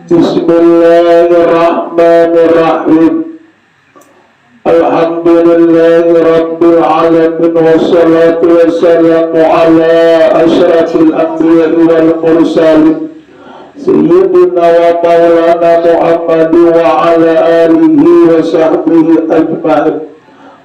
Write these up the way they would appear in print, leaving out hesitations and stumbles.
Bismillahirrahmanirrahim. Alhamdulillahi rabbil alamin, wassalatu wassalamu ala asyrafil anbiya'i wal mursalin sayyidina wa maulana Muhammadin wa ala alihi wa sahbihi ajma'in.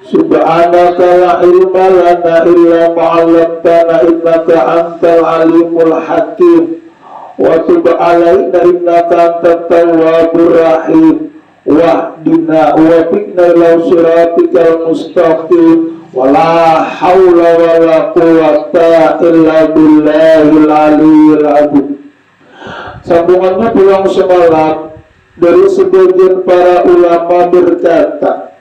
Subhanaka la ilma lana illa ma'allamtana innaka antal alimul hakim. Wa tub alaina innaka antat tawwabur rahim. Wahdina wa bi'na ila siratikal mustaqim. Wala haula wala quwata illa billahil aliyyil azim. Sambungannya pulang semalam dari sebagian para ulama berkata,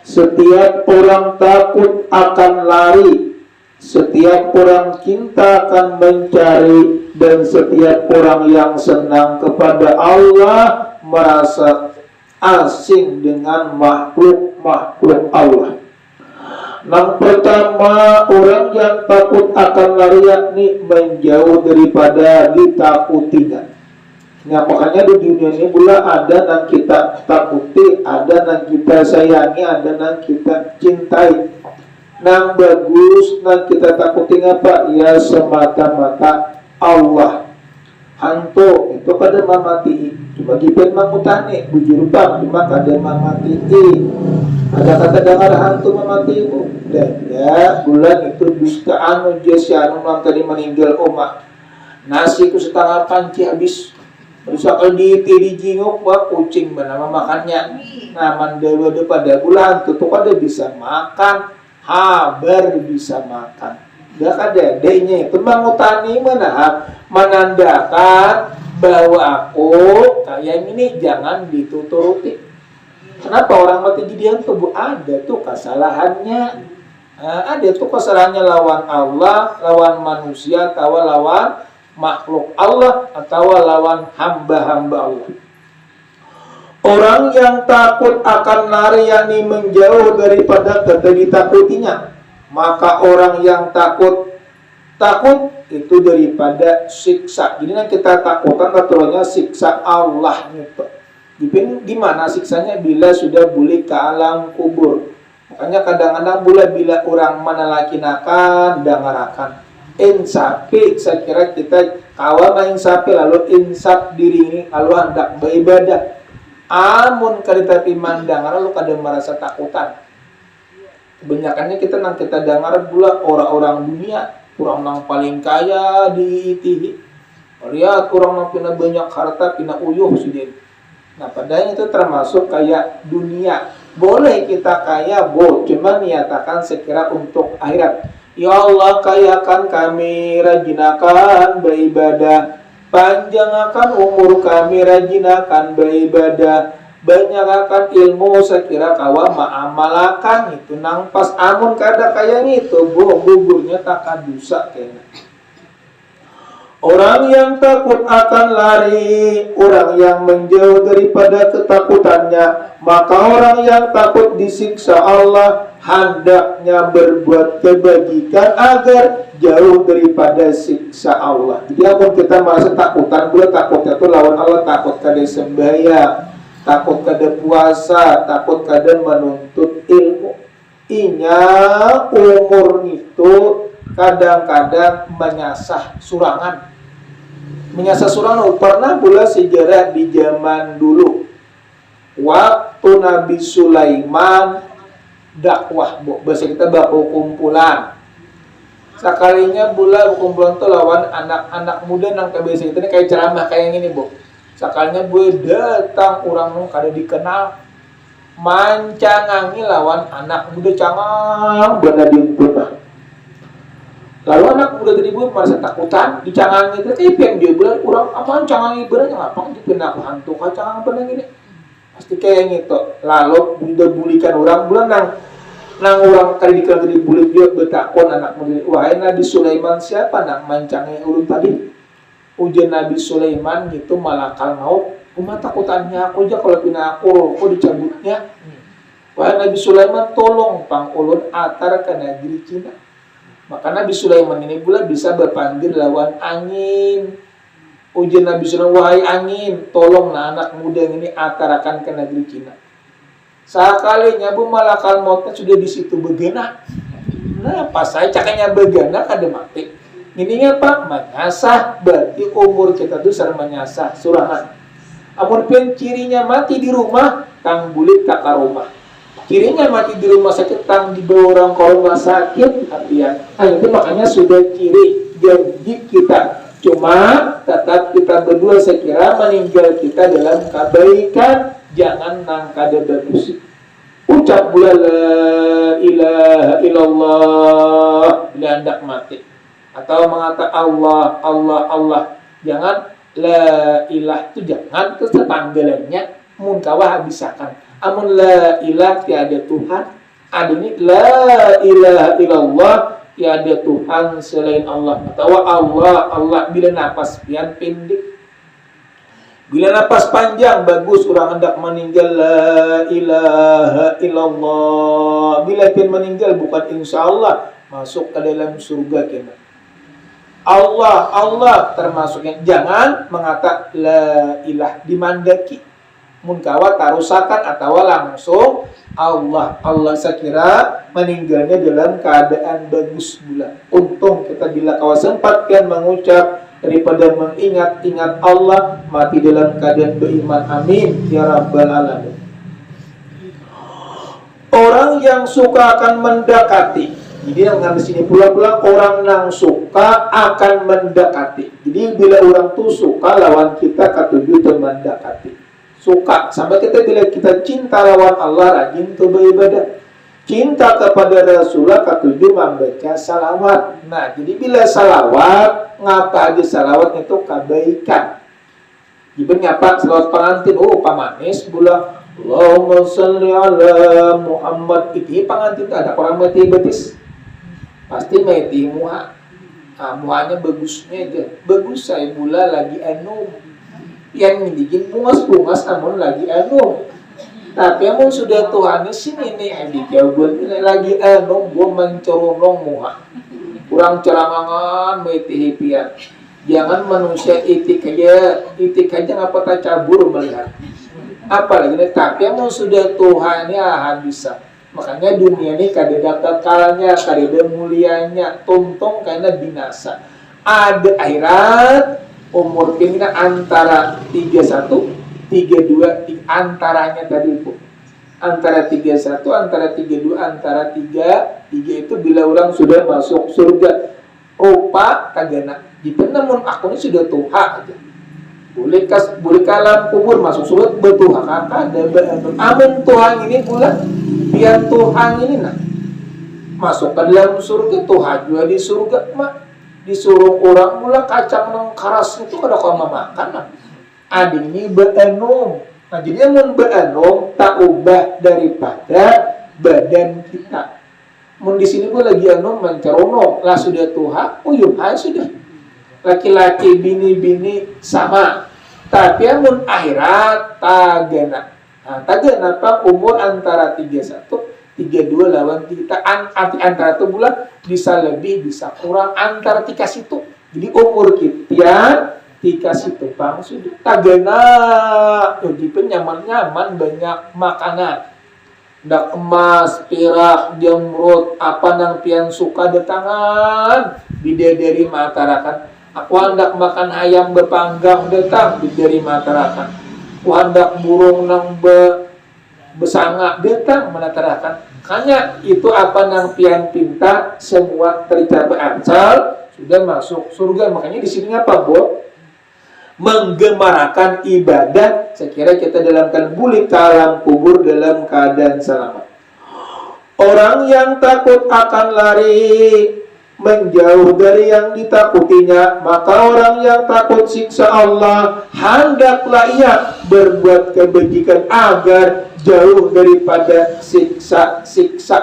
setiap orang takut akan lari, setiap orang cinta akan mencari, dan setiap orang yang senang kepada Allah merasa asing dengan makhluk-makhluk Allah. Yang pertama, orang yang takut akan lari yakni menjauh daripada ditakutinya. Nah, makanya di dunia ini pula ada yang kita takuti, ada yang kita sayangi, ada yang kita cintai. Yang bagus yang kita takuti apa? Ya semata-mata Allah. Hantu itu kada mamati, cuma gipen mangutane, bujur bang cuma kada mamati. Ada kata dengar hantu mamati itu, dan ya bulan itu dusta anu jesianu yang tadi meninggal oma. Nasi ku setengah panci habis. Bisa kalau di jingok wah kucing bernama makannya. Nah mandala pada bulan tuh kada bisa makan, habar bisa makan. Dia kada adanya itu mangutani menandakan bahwa aku kayak ini jangan dituturuti. Kenapa orang mati jadian tuh ada tuh kesalahannya. Ada tuh kesalahannya lawan Allah, lawan manusia, atau lawan makhluk Allah, atau lawan hamba-hamba Allah. Orang yang takut akan lari yakni menjauh daripada kata ditakutinya. Maka orang yang takut itu daripada siksa. Jadi yang kita takutan katanya siksa Allah itu. Di mana siksanya? Bila sudah boleh ke alam kubur. Makanya kadang-kadang bila orang menelakinakan dangarakan insapi, saya kira kita kawal main sapi lalu insap diri ini lalu hendak beribadah. Amun kada tapi mandang lalu kada merasa takutan. Kebanyakannya kita dengar pula orang-orang dunia, orang yang paling kaya di TV. Lihat orang yang punya banyak harta, punya uyuh sih. Nah, padahal itu termasuk kayak dunia. Boleh kita kaya, cuma nyatakan sekira untuk akhirat. Ya Allah, kayakan kami, rajinakan beribadah. Panjangkan umur kami, rajinakan beribadah. Banyakakan ilmu sekira kawa ma'amalakan itu nang pas amun kada kaya itu gugurnya takkan dosa kena. Orang yang takut akan lari, orang yang menjauh daripada ketakutannya, maka orang yang takut disiksa Allah hendaknya berbuat kebajikan agar jauh daripada siksa Allah. Jadi amun kita merasa takutan, takutnya itu lawan Allah, takut kada sembahyang, takut kada puasa, takut kada menuntut ilmu. Inya umur itu kadang-kadang menyasah surangan. Menyasah surangan pernah pula sejarah di zaman dulu. Waktu Nabi Sulaiman dakwah, bahasa kita baku kumpulan. Sekalinya pula kumpulan itu lawan anak-anak muda nang kebiasaan itu kayak ceramah kayak gini, Bu. Sekalinya gue datang orang nung kada dikenal mancangangi lawan anak muda cangang benar diumpulkan. Lalu anak muda tadi gue merasa takutan dicangangi itu yang dia bilang orang aman cangangi benar ngapa dipindah hantu kacangang benar gini pasti kayak gitu. Lalu udah bulikan orang bulan nang orang kali dikenal tadi bulik dia bertakon anak muda wahai Nabi Sulaiman siapa nang mancangi urut tadi. Ujian Nabi Sulaiman itu malakal maut. Umat takutannya aku aja kalau pindah aku dicabutnya. Wahai Nabi Sulaiman tolong pang ulun atar ke negeri Cina. Maka Nabi Sulaiman ini pula bisa berpandir lawan angin. Ujian Nabi SAW, wahai angin, tolong anak muda ini atarakan ke negeri Cina. Sekalinya bu malakal mautnya sudah di situ begena. Nah, pas saya cakanya begena kada mati. Ini apa? Menyasah, berarti umur kita tuh sering menyasah. Surahan. Amun pian cirinya mati di rumah, tang bulit kakak rumah. Cirinya mati di rumah sakit, tang dibawa orang ke rumah sakit, artian. Itu makanya sudah ciri janji kita. Cuma tetap kita berdua sekira meninggal kita dalam kebaikan, jangan nang kada bagus. Ucap pula la ilaha illallah bila hendak mati, atau mengatakan Allah Allah Allah. Jangan la ilah itu jangan, terus tanggalannya mun kawah habisakan. Amun la ilah tiada Tuhan, adanya la ilaha illallah, tiada Tuhan selain Allah. Atau Allah Allah bila napas pian pendek, bila napas panjang bagus orang hendak meninggal la ilaha illallah. Bila pian meninggal bukan insyaallah masuk ke dalam surga kena. Allah Allah termasuknya, jangan mengata la ilah dimandaki. Mun kawa tarusakan atau langsung Allah Allah, sekira meninggalnya dalam keadaan bagus pula. Untung kita bila kawa sempatkan mengucap daripada mengingat-ingat Allah, mati dalam keadaan beriman. Amin ya rabbal alamin. Orang yang suka akan mendekati, jadi yang di sini pula orang yang suka akan mendekati. Jadi bila orang tuh suka lawan kita katuju mendekati. Suka sampai kita bila kita cinta lawan Allah, rajin tuh beribadah. Cinta kepada Rasulullah katuju membaca salawat. Nah, jadi bila salawat, ngapa aja salawat itu kebaikan. Ibarat ngapa salawat pengantin, oh pamanis bula Allahumma sholli ala Muhammad. Itu pengantin ada orang mati betis. Pasti mati muha. Nah, muhanya bagusnya aja. Bagus saya bula lagi anu. Yang bikin bungas namun lagi anu. Tapi amun sudah Tuhan sini nih dijauhkan lagi anu gua mencorong muha. Kurang cerangangan meti hipian. Jangan manusia itik aja ngapa tak cabur melihat. Apalagi tapi amun sudah Tuhan ya bisa. Makanya dunia ini kada kekalnya, kada mulianya, tuntung karena binasa. Ada akhirat. Umur kita antara 31, 32, antaranya tadi bu. Antara 31, antara 32, antara 3 itu bila orang sudah masuk surga. Rupa kagana. Jika namun aku ini sudah tuha aja. Boleh kalam kubur masuk surga bertuha kakak ada amin Tuhan ini pula. Biar Tuhan ini nah masuk ke dalam surga, Tuhan juga di surga mak. Disuruh orang mula kacang nang karas itu kada kau makan nah. Adi ini berenung. Nah jadi mun berenung tak ubah daripada badan kita. Mun di sini pun lagi anu mencerono lah sudah Tuhan, uyuh sudah. Laki-laki bini-bini sama. Tapi mun akhirat tagana. Nah, tagana apa umur antara 31 32 lawan kita antara itu bulan bisa lebih bisa kurang antara tika situ. Jadi umur kita tika situ bang sudah tagana. Jadi nyaman banyak makanan. Dak emas, perak, jamrut, apa nang pian suka datangan bidadari matarakan. Aku hendak makan ayam berpanggang datang bidadari matarakan. Aku hendak burung nang besanga datang menatarakan. Hanya itu apa nang pian pinta semua tercapai asal sudah masuk surga. Makanya di sini apa bu? Menggemarakan ibadah. Saya kira kita dalam bulik alam kubur dalam keadaan selamat. Orang yang takut akan lari menjauh dari yang ditakutinya, maka orang yang takut siksa Allah hendaklah ia berbuat kebajikan agar jauh daripada siksa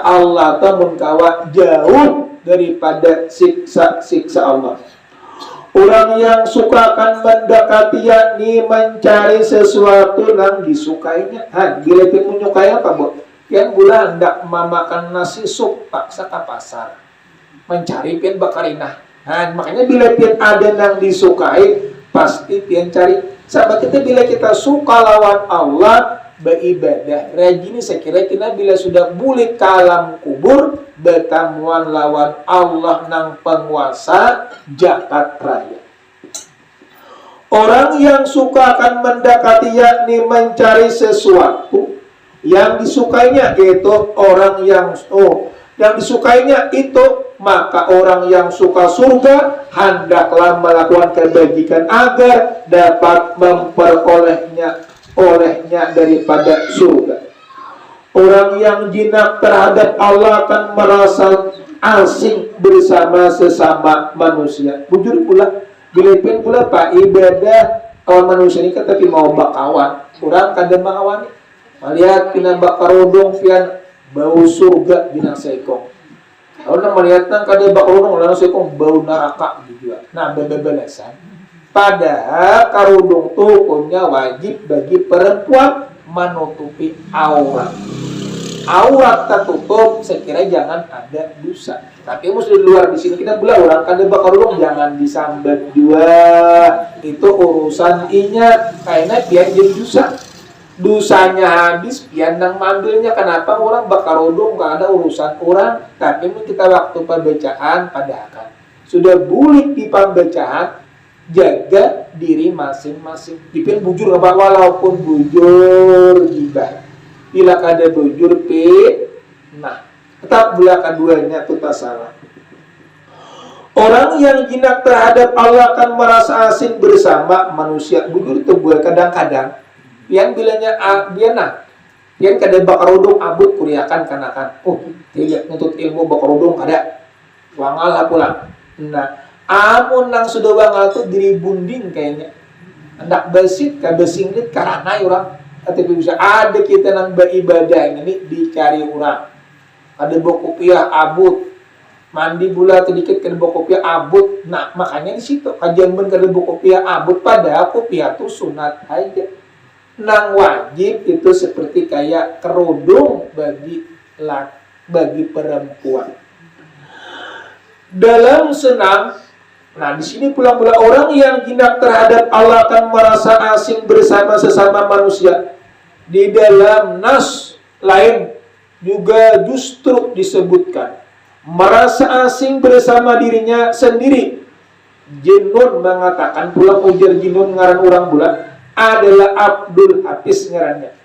Allah atau mengkawa jauh daripada siksa Allah. Orang yang suka akan mendekati yakni mencari sesuatu yang disukainya. Bila kita menyukai apa bu? Yang bulan hendak memakan nasi sup paksa ke pasar mencari pian bakarinah. Makanya bila pian ada yang disukai pasti pian cari. Sama kita bila kita suka lawan Allah, beribadah rajin, saya kira kita bila sudah bulik ke alam kubur, bertamuan lawan Allah nang penguasa jagat raya. Orang yang suka akan mendekati, yakni mencari sesuatu yang disukainya, yaitu orang yang disukainya itu, maka orang yang suka surga hendaklah melakukan kebajikan agar dapat memperolehnya daripada surga. Orang yang jinak terhadap Allah akan merasa asing bersama sesama manusia. Bujur pula Bilipin pula pak ibadah kawan manusia ini kan tapi mau bakawan. Kurang kadang bakawan. Melihat pina bakarodong pian bau surga binang sekong. Kalau nak melihat nang kadang bakarodong lalu sekong bau neraka juga. Nah bebelesan. Padahal karudung tu punya wajib bagi perempuan menutupi aurat. Aurat tertutup, sekira jangan ada dosa. Tapi mesti di luar di sini kita bilang orang kada bakarulung jangan disambat juga. Itu urusan inya, kayaknya pian jadi dosa. Dosanya habis, pian nang mandulnya. Kenapa orang bakarulung gak ada urusan orang? Tapi kita waktu pembacaan padahal sudah bulik di pembacaan, jaga diri masing-masing. Dipin bujur apa walaupun bujur gibah. Bila kada bujur nah tetap bila keduanya itu tak salah. Orang yang jinak terhadap Allah akan merasa asing bersama manusia. Bujur itu gue kadang-kadang pian bilanya biana pian kada bakarudung abut kuriakan kanakan. Tidak nuntut ilmu bakarudung kada wangal lah pulang. Nah amun nang sudah wangal tuh diri bunding kayaknya hendak besit ka besinglit karena orang. Tapi bisa ada kita nang beribadah ini dicari orang. Ada bokopiah abut, mandi bulat sedikit ke bokopiah abut. Nah makanya di situ kajian ben ke bokopiah abut, padahal kopiah itu sunat aja. Nang wajib itu seperti kayak kerudung bagi perempuan. Dalam senam, nah di sini pula orang yang jinak terhadap Allah akan merasa asing bersama sesama manusia. Di dalam nas lain juga justru disebutkan merasa asing bersama dirinya sendiri. Jinnun mengatakan pula ujar Jinnun ngaran orang bulan adalah Abdul Hafiz ngarannya.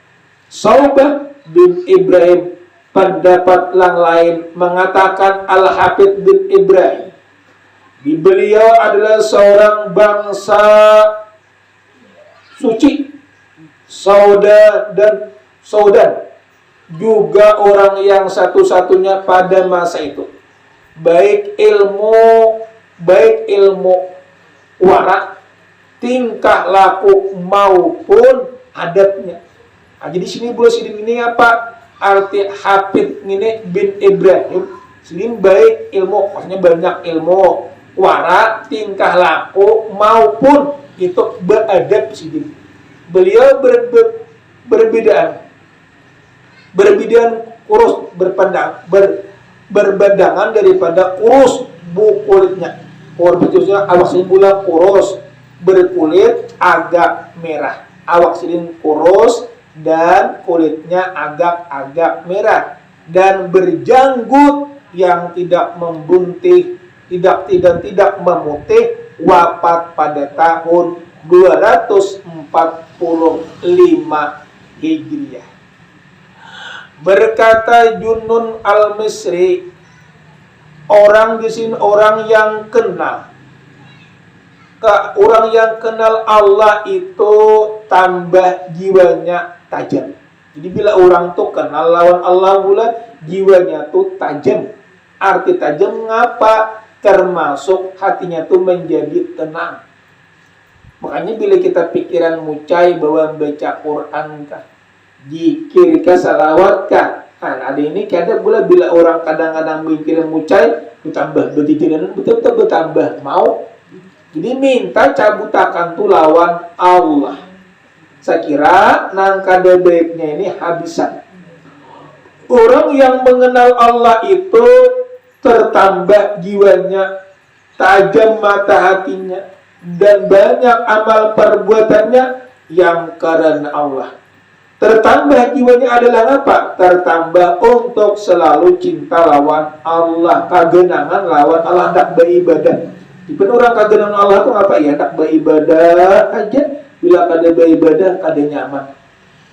Saubah bin Ibrahim pendapat yang lain mengatakan Al-Hafidz bin Ibrahim. Beliau adalah seorang bangsa suci, Saudan juga orang yang satu-satunya pada masa itu. Baik ilmu wara, tingkah laku maupun adabnya. Nah, jadi sini boleh sidin ini apa? Arti Hafidz ini bin Ibrahim. Sidin baik ilmu, maksudnya banyak ilmu wara, tingkah laku maupun itu beradab sidin. Beliau berbedaan kurus berbadangan daripada kurus kulitnya. Kulitnya awak sidin kurus berkulit agak merah. Awak sidin kurus dan kulitnya agak merah dan berjanggut yang tidak membunting, tidak memutih, wafat pada tahun 245 Hijriah. Berkata Junun Al-Misri, orang di sini orang yang kenal Allah itu tambah jiwanya tajam. Jadi bila orang tuh kenal lawan Allah pula jiwanya tuh tajam. Arti tajam ngapa? Termasuk hatinya tuh menjadi tenang. Makanya bila kita pikiran mucai bahwa baca Quran kah, zikir kah, salawat kah. Nah, ada ini kadang pula bila orang kadang-kadang mikirin mucai, bertambah bertikiran, betul-betul bertambah mau. Jadi minta cabutakan tu lawan Allah. Saya kira nang kada baiknya ini habisan. Orang yang mengenal Allah itu tertambah jiwanya, tajam mata hatinya, dan banyak amal perbuatannya yang karena Allah. Tertambah jiwanya adalah apa? Tertambah untuk selalu cinta lawan Allah, kagenangan lawan Allah, hendak beribadah. Jika orang kagenangan Allah itu apa ya? Hendak beribadah aja. Bila kada beribadah, kada nyaman.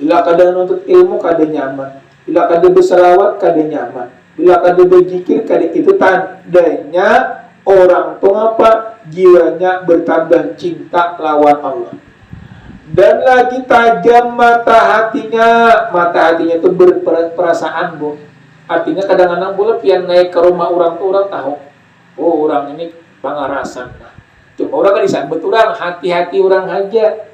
Bila kada nuntut ilmu, kada nyaman. Bila kada berselawat, kada nyaman. Bila kada berzikir, kada, itu tandanya orang itu apa? Jiwanya bertambah cinta lawan Allah. Dan lagi tajam mata hatinya itu berperasaan, Bu. Artinya kadang-kadang boleh pian naik ke rumah orang tuh orang tahu, oh orang ini pangarasan. Nah, cuma orang kan disambut orang, hati-hati orang aja.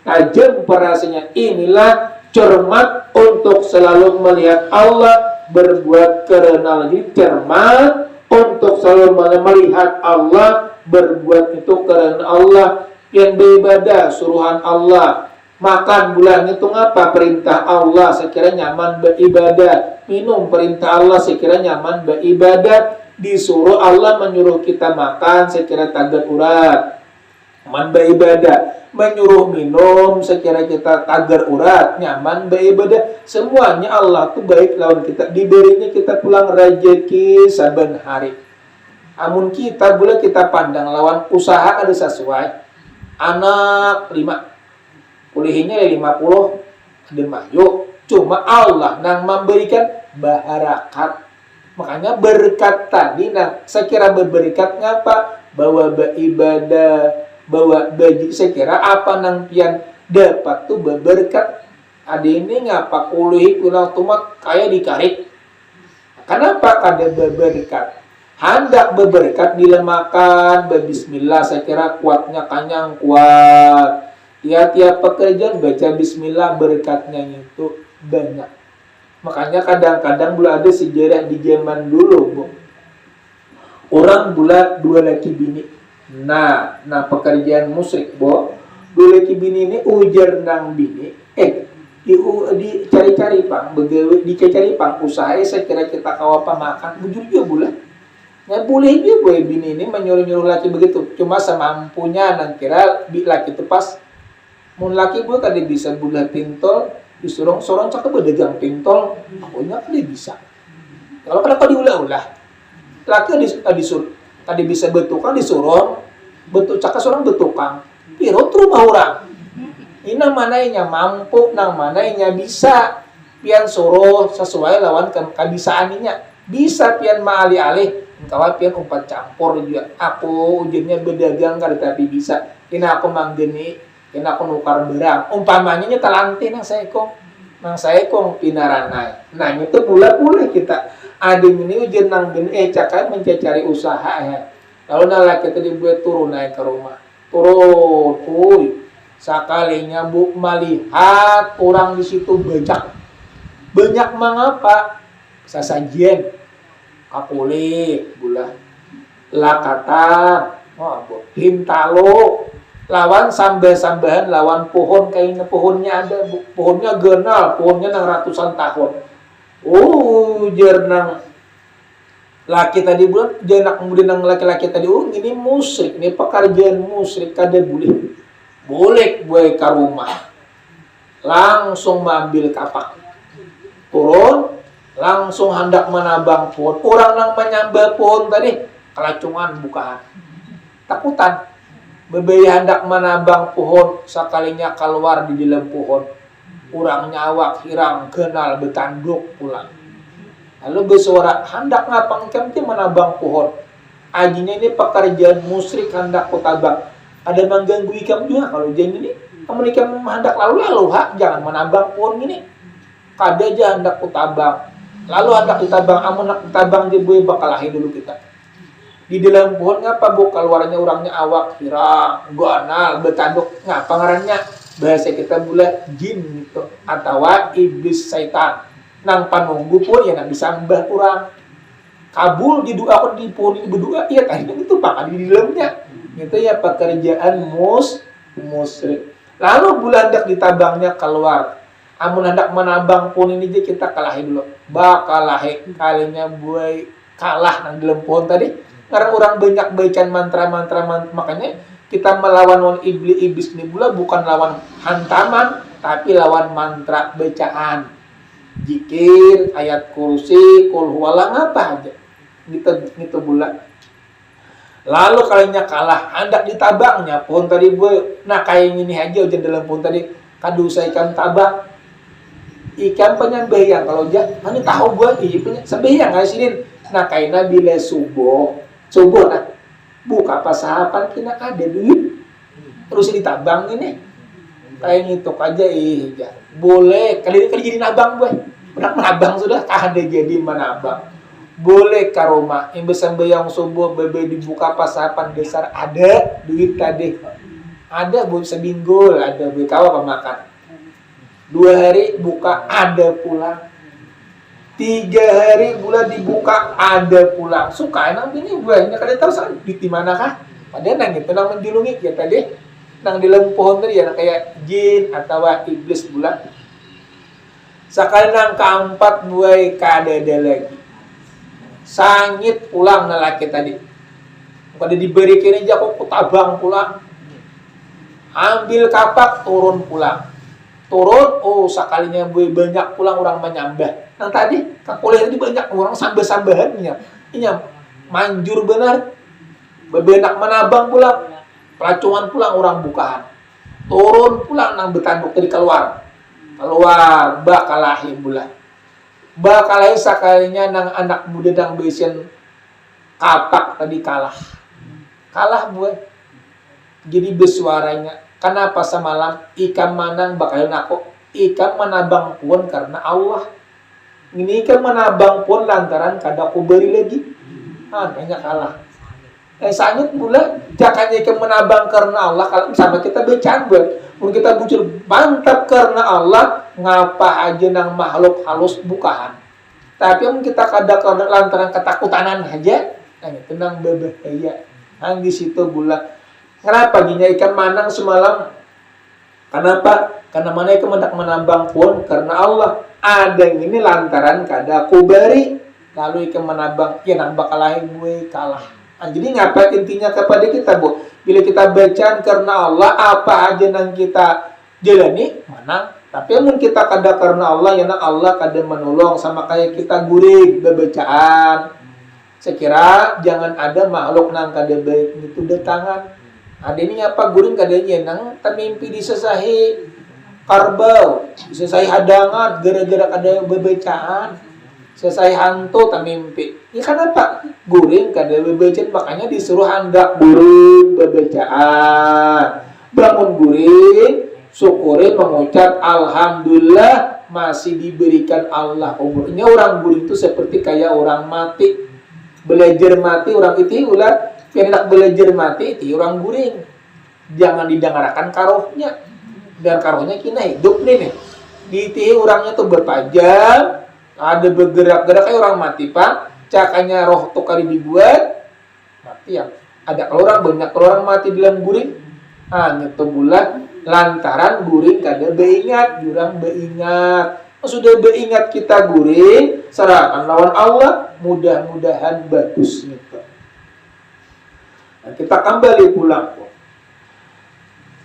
Tajam perasaannya. Inilah cermat untuk selalu melihat Allah, berbuat karena lagi cermat untuk selalu melihat Allah, berbuat itu karena Allah. Yang beribadah suruhan Allah, makan bulan itu ngapa? Perintah Allah, sekira nyaman beribadah. Minum perintah Allah, sekira nyaman beribadah. Disuruh Allah menyuruh kita makan, sekira tagar urat, nyaman beribadah. Menyuruh minum, sekira kita tagar urat, nyaman beribadah. Semuanya Allah tuh baik lawan kita. Diberinya kita pulang rezeki saben hari. Amun kita boleh kita pandang lawan usaha ada sesuai. Anak 5 kuliahnya 50 ada mayu, cuma Allah nang memberikan barakat. Makanya berkat tadi nah saya kira berberkat ngapa? Bahwa beribadah, bahwa bagi saya kira apa nang pian dapat tuh berberkat. Ada ini ngapa kuliah pulang tumat kayak dikarik. Kenapa? Kada berberkat. Hendak berberkat bila makan, berbismillah, saya kira kuatnya kanyang kuat. Tiap-tiap pekerjaan baca bismillah, berkatnya itu banyak. Makanya kadang-kadang boleh ada sejarah di zaman dulu, Bu. Orang bulat 2 laki bini. Nah pekerjaan musyrik, Bu. 2 laki bini ini ujar nang bini, dicari-cari pang, begawe dicari-cari pang usaha, saya kira kita kawapa makan, bujur juga bulat. Nggak boleh juga gue bini ini menyuruh-nyuruh laki begitu. Cuma semampunya nang kira laki itu pas. Mun laki gue kada bisa bulat pintol, disuruh sorong cakep berdagang pintol, aku ingat dia bisa. Kalau kenapa diulah-ulah? Laki disuruh, kada bisa betukang disuruh, betuk cakep seorang betukang. Piro rumah orang. Ini mananya mampu, nang mananya bisa. Pian suruh sesuai lawan kebisaannya. Bisa pian maalih-alih. Kawan pian umpat campur juga. Aku ujiannya berdagang kada tapi bisa. Kena aku manggeni, kena aku nukar barang. Umpamanya talantin nang saya kong pinaranay. Nah itu pula kita. Adim ini ujian nang geni cakap mencari usaha ya. Lalu nalaki tadi buat turun naik ke rumah. Turun, sakalinya Bu melihat orang di situ banyak mengapa sasajian. Kapuli, gula, lakatan, hintalo, lawan sambah-sambahan, lawan pohon kayaknya pohonnya ada, pohonnya genal, pohonnya nang ratusan tahun. Jernang laki tadi bulan, jenak kemudian nang laki-laki tadi, ini musyrik, ini pekerjaan musyrik, kada boleh buat ke rumah, langsung mengambil kapak, turun. Langsung hendak menabang pohon. Orang yang menyambah pohon tadi kelacungan bukaan. Takutan. Bebaya hendak menabang pohon, sekalinya keluar di dalam pohon. Orangnya awak hirang, kenal betanduk pulang. Lalu bersuara, hendak ngapang kemti menabang pohon. Ajinya ini pekerjaan musyrik hendak kutabang. Ada mengganggu ikam juga kalau jangan ini. Kamu ikam hendak lalu-lalu, jangan menabang pohon ini. Kada aja hendak kutabang. Lalu hendak ditabang, amun hendak ditabang dia boleh bakalahi dulu kita. Di dalam pohon ngapa Bu keluarnya orangnya awak hirang, gonal, betanduk, ngapa ngarannya? Bahasa kita boleh jin gitu atau iblis setan. Nang panunggu pun ya nang disambah orang. Kabul di doa pun di pohon ini berdua, iya tadi itu pakal di dalamnya. Itu ya pekerjaan musyrik. Lalu bulan hendak ditabangnya keluar. Amun hendak menabang pohon ini aja kita kalahi dulu. Bakalahi kalinya buai kalah nang dalam pohon tadi. Karena orang banyak bacaan mantra-mantra, makanya Kita melawan iblis ini pula bukan lawan hantaman, tapi lawan mantra bacaan. Zikir, ayat kursi, kul huwalah, apa aja. Gitu pula. Lalu kalinya kalah, hendak ditabangnya pohon tadi boy. Nah kayak ini aja ujian dalam pohon tadi. Kadu saya ikan tabak. Ikan penyembeyang kalau aja, mana tahu gue iya sembeyang nggak sih? Nah kayak bila subuh nah buka pasapan kena ada duit terus ditabang ini kayak gitu aja iya boleh kali jadi nabang gue udah menabang sudah ada jadi menabang boleh ke rumah yang bersembeyang subuh bebe dibuka pasapan besar ada duit tadi ada buat seminggu ada berkawa pemakan 2 hari buka ada pulang 3 hari bulan dibuka ada pulang suka nang ini gue ini kada tahu san di mana kah padahal nang itu nang mendilungi ya tadi nang di dalam pohon tadi ya kayak jin atau iblis bulan sekali nang keempat gue kada ada lagi sangit pulang lelaki tadi kada diberikan aja kok tabang pulang ambil kapak turun pulang turun sekalinya gue banyak pulang orang menyambah nah tadi kuliah ini banyak orang sambah-sambahannya ini manjur benar bebenak menabang pulang pelacuan pulang orang bukaan turun pulang nang betanduk tadi keluar bakalahi bulan bakalahi sakalinya nang anak muda nang besen kapak tadi kalah gue jadi bersuaranya kenapa semalam ikan manang bakalin aku ikan menabang pun karena Allah ini ikan menabang pun lantaran kada aku beri lagi hanya kalah sanyut pula jakanya ikan menabang karena Allah kalau sama kita bercanda pun kita bucur mantap karena Allah ngapa aja nang makhluk halus bukaan tapi yang kita kada lantaran ketakutanan aja itu nang berbahaya di situ pula kenapa ginya ikan manang semalam kenapa karena mana ikan menabang pun karena Allah ada yang ini lantaran kada aku beri lalu ikan menabang ya nang bakalahin gue kalah jadi ngapa intinya kepada kita bu bila kita bacaan karena Allah apa aja nang kita jalani menang tapi yang kita kada karena Allah ya nang Allah kada menolong sama kayak kita guring bacaan sekira jangan ada makhluk nang kada baik itu datangan ada ini apa guring kadanya nang tamimpi disesahi karbau disesahi hadangan gara-gara kada bebecaan selesai hantu tamimpi ini kenapa guring kada bebecaan makanya disuruh hendak guring bebecaan bangun guring syukurin mengucap alhamdulillah masih diberikan Allah umurnya orang guring itu seperti kayak orang mati belajar mati orang itu ulah yang nak belajar mati itu orang guring jangan didengarkan karohnya dan karohnya kena hidup nih di orangnya tuh berpajang ada bergerak-gerak kayak orang mati pak cakanya roh tuh kali dibuat mati ya ada kalau orang banyak kalau orang mati dalam guring nyetu bulan lantaran guring kada beingat jurang beingat sudah beingat kita guring serahkan lawan Allah mudah-mudahan bagus gitu. Nah, kita kembali pulang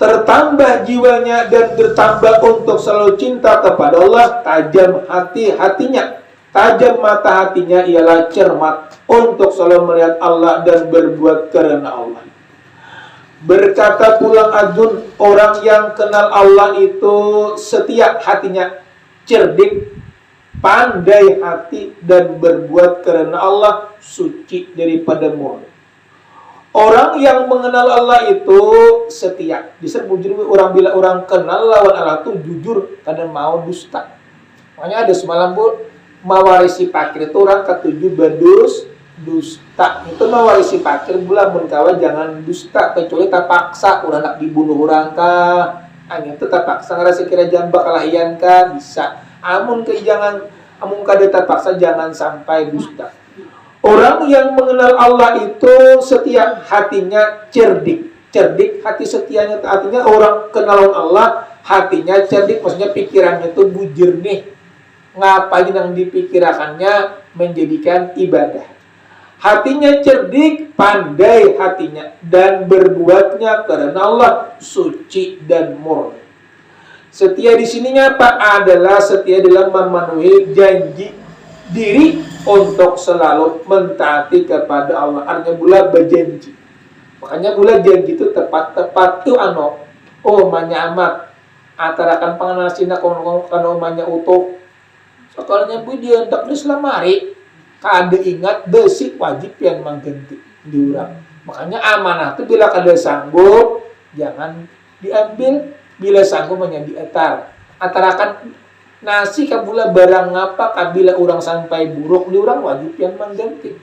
tertambah jiwanya dan bertambah untuk selalu cinta kepada Allah tajam hatinya tajam mata hatinya ialah cermat untuk selalu melihat Allah dan berbuat karena Allah. Berkata pulang Adun orang yang kenal Allah itu setia hatinya cerdik pandai hati dan berbuat karena Allah suci daripada murni. Orang yang mengenal Allah itu setia. Disebut orang bila orang kenal lawan Allah itu jujur, kadang mau dusta. Makanya ada semalam bu, mewarisi pakir itu orang ketujuh dusta. Itu mewarisi pakir bulan menkawan jangan dusta kecuali tak paksa orang nak dibunuh orang kah. Hanya itu tak paksa ngerasa kira jangan bakalahian kah bisa. Amun kada tak paksa jangan sampai dusta. Orang yang mengenal Allah itu setia hatinya cerdik hati setianya artinya orang kenal Allah hatinya cerdik maksudnya pikirannya itu bujur nih ngapain yang dipikirkannya menjadikan ibadah Hatinya cerdik, pandai hatinya, dan berbuatnya karena Allah suci dan murni. Setia di sininya apa? Adalah setia dalam memenuhi janji diri untuk selalu mentaati kepada Allah. Artinya pula berjanji. Makanya pula janji itu tepat tuh manya amat. Atarakan panganasina kalau manya utuh. Soalnya bu dia hendak di selamari. Kada ingat besi wajib yang mengganti diurang. Makanya amanah itu bila kada sanggup jangan diambil, bila sanggup hanya dietar. Atarakan nasi kabula barang apa kabila orang sampai buruk diurang wajib yang mengganti.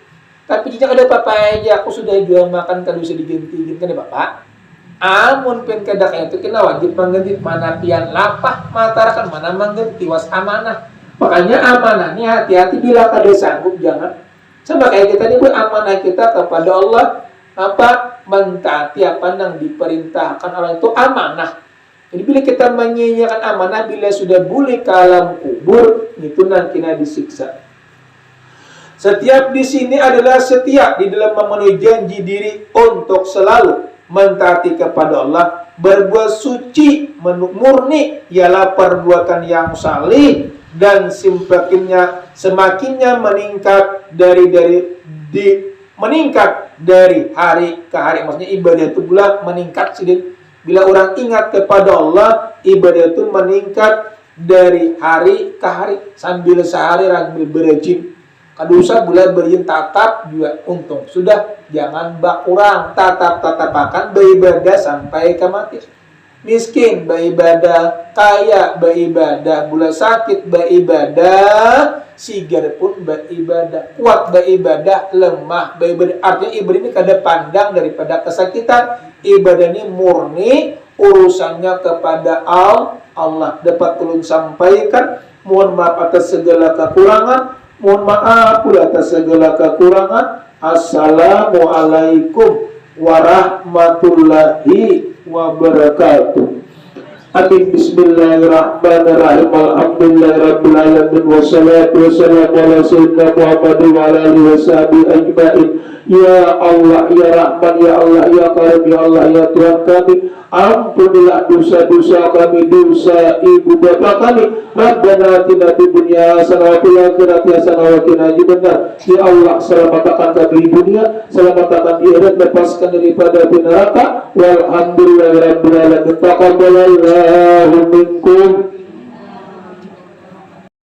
Tapi jika ada apa-apa aja aku sudah jual makan kada bisa diganti gitu kan ya Bapak. Amun pen kadaknya itu kena wajib mengganti mana pian lapah matarakan mana mengganti was amanah. Makanya amanahnya hati-hati bila kada sanggup jangan. Sama kayak kita ini amanah kita kepada Allah mentaati apa yang diperintahkan Allah itu amanah. Jadi bila kita menyanyiakan amanah bila sudah boleh ke alam kubur itu nanti kena disiksa. Setiap di sini adalah setiap di dalam memenuhi janji diri untuk selalu mentaati kepada Allah, berbuat suci, murni ialah perbuatan yang salih dan semakinnya meningkat meningkat dari hari ke hari. Maksudnya ibadah itu pula meningkat sedikit. Bila orang ingat kepada Allah, ibadah itu meningkat dari hari ke hari sambil sehari sambil berjin. Kadusa bulan berin tatap juga untung. Sudah jangan kurang tatap-tatapakan beribadah sampai ke mati. Miskin beribadah, kaya beribadah, bulan sakit beribadah, sigar pun beribadah, kuat beribadah, lemah beribadah. Artinya ibadah ini kada pandang daripada kesakitan. Ibadah ini murni urusannya kepada Allah. Dapat ulun sampaikan, mohon maaf atas segala kekurangan. Mohon maaf pula atas segala kekurangan. Assalamualaikum warahmatullahi wabarakatuh. Amin. Bismillahirrahmanirrahim. Alhamdulillahirabbil alamin wassalatu wassalamu ala sayyidina Muhammad wa ala alihi washabihi ajmain. Ya Allah, ya Rahman, ya Allah, ya Karim, ya Allah, ya Tuhan kami, ampunilah dosa-dosa kami, dosa ibu bapa kami. Rabbana atina fid dunya hasanah wa fil akhirati hasanah wa qina adzabannar. Ya Allah, selamatkan kami di dunia, selamatkan di akhirat, lepaskan daripada neraka. Walhamdulillahirabbil alamin. Taqabbalallahu minkum.